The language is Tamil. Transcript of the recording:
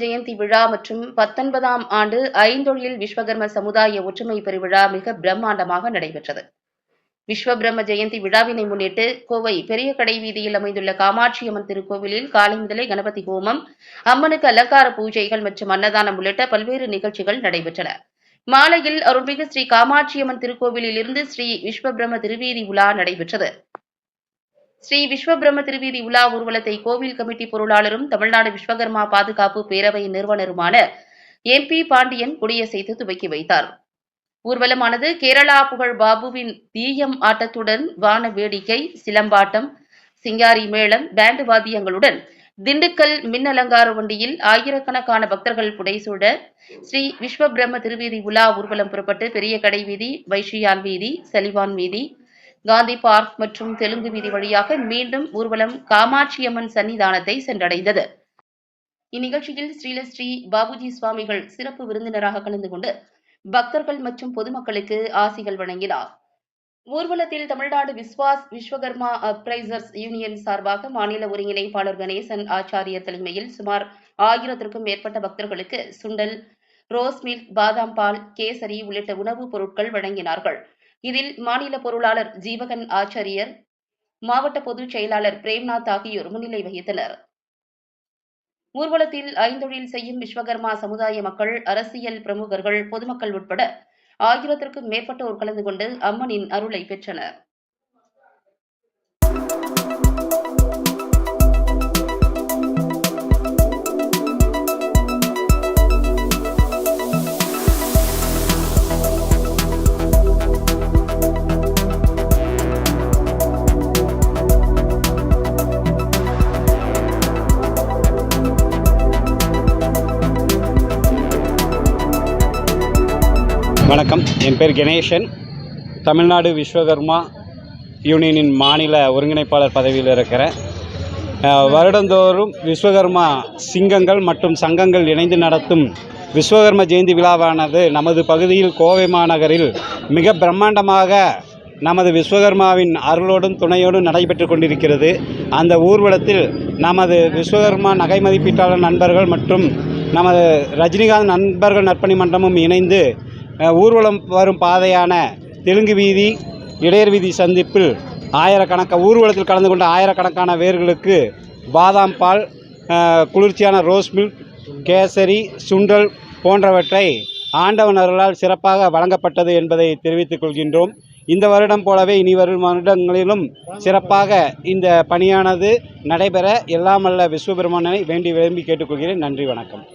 ஜெயந்தி விழா மற்றும் 19ஆம் ஆண்டு ஐந்தொழில் விஸ்வகர்ம சமுதாய ஒற்றுமை பெருவிழா மிக பிரம்மாண்டமாக நடைபெற்றது. விஸ்வபிரம்ம ஜெயந்தி விழாவினை முன்னிட்டு கோவை பெரிய கடை வீதியில் அமைந்துள்ள காமாட்சியம்மன் திருக்கோவிலில் காலை முதலே கணபதி ஹோமம், அம்மனுக்கு அலங்கார பூஜைகள் மற்றும் அன்னதானம் உள்ளிட்ட பல்வேறு நிகழ்ச்சிகள் நடைபெற்றன. மாலையில் அருள்மிகு ஸ்ரீ காமாட்சியம்மன் திருக்கோவிலில் இருந்து ஸ்ரீ விஸ்வபிரம்ம திருவீதி உலா நடைபெற்றது. ஸ்ரீ விஸ்வபிரம்ம திருவீதி உலா ஊர்வலத்தை கோவில் கமிட்டி பொருளாளரும் தமிழ்நாடு விஸ்வகர்மா பாதுகாப்பு பேரவை நிறுவனருமான MP பாண்டியன் கொடியசைத்து துவக்கி வைத்தார். ஊர்வலமானது கேரளா புகழ் பாபுவின் தீயம் ஆட்டத்துடன் வான வேடிக்கை, சிலம்பாட்டம், சிங்காரி மேளம், பேண்டு வாத்தியங்களுடன் திண்டுக்கல் மின் அலங்கார வண்டியில் ஆயிரக்கணக்கான பக்தர்கள் புடைசூழ ஸ்ரீ விஸ்வபிரம்ம திருவீதி உலா ஊர்வலம் புறப்பட்டு பெரிய கடை வீதி, வைஷியான் வீதி, சலிவான் வீதி, காந்தி பார்க் மற்றும் தெலுங்கு வீதி வழியாக மீண்டும் ஊர்வலம் காமாட்சியம்மன் சன்னிதானத்தை சென்றடைந்தது. இந்நிகழ்ச்சியில் ஸ்ரீ பாபுஜி சுவாமிகள் சிறப்பு விருந்தினராக கலந்து கொண்டு பக்தர்கள் மற்றும் பொதுமக்களுக்கு ஆசிகள் வழங்கினார். ஊர்வலத்தில் தமிழ்நாடு விஸ்வகர்மா அப்ரைசர்ஸ் யூனியன் சார்பாக மாநில ஒருங்கிணைப்பாளர் கணேசன் ஆச்சாரியர் தலைமையில் சுமார் 1000க்கும் மேற்பட்ட பக்தர்களுக்கு சுண்டல், ரோஸ் மில்க், பாதாம் பால், கேசரி உள்ளிட்ட உணவுப் பொருட்கள் வழங்கினார்கள். இதில் மாநில பொருளாளர் ஜீவகன் ஆச்சாரியர், மாவட்ட பொதுச் செயலாளர் பிரேம்நாத் ஆகியோர் முன்னிலை வகித்தனர். ஊர்வலத்தில் ஐந்தொழில் செய்யும் விஸ்வகர்மா சமுதாய மக்கள், அரசியல் பிரமுகர்கள், பொதுமக்கள் உட்பட 1000க்கும் மேற்பட்டோர் கலந்து கொண்டு அம்மனின் அருளை பெற்றனர். வணக்கம், என் பேர் கணேசன். தமிழ்நாடு விஸ்வகர்மா யூனியனின் மாநில ஒருங்கிணைப்பாளர் பதவியில் இருக்கிறேன். வருடந்தோறும் விஸ்வகர்மா சிங்கங்கள் மற்றும் சங்கங்கள் இணைந்து நடத்தும் விஸ்வகர்ம ஜெயந்தி விழாவானது நமது பகுதியில் கோவை மாநகரில் மிக பிரம்மாண்டமாக நமது விஸ்வகர்மாவின் அருளோடும் துணையோடும் நடைபெற்று கொண்டிருக்கிறது. அந்த ஊர்வலத்தில் நமது விஸ்வகர்மா நகை மதிப்பீட்டாளர் நண்பர்கள் மற்றும் நமது ரஜினிகாந்த் நண்பர்கள் நற்பணி மன்றமும் இணைந்து ஊர்வலம் வரும் பாதையான தெலுங்கு வீதி, இடையர் வீதி சந்திப்பில் ஊர்வலத்தில் கலந்து கொண்ட ஆயிரக்கணக்கான பேர்களுக்கு பாதாம் பால், குளிர்ச்சியான ரோஸ் மில்க், கேசரி, சுண்டல் போன்றவற்றை ஆண்டவன் அருளால் சிறப்பாக வழங்கப்பட்டது என்பதை தெரிவித்துக் கொள்கின்றோம். இந்த வருடம் போலவே இனி வரும் வருடங்களிலும் சிறப்பாக இந்த பணியானது நடைபெற எல்லாம் வல்ல விஸ்வபெருமானை வேண்டி விரும்பி கேட்டுக்கொள்கிறேன். நன்றி, வணக்கம்.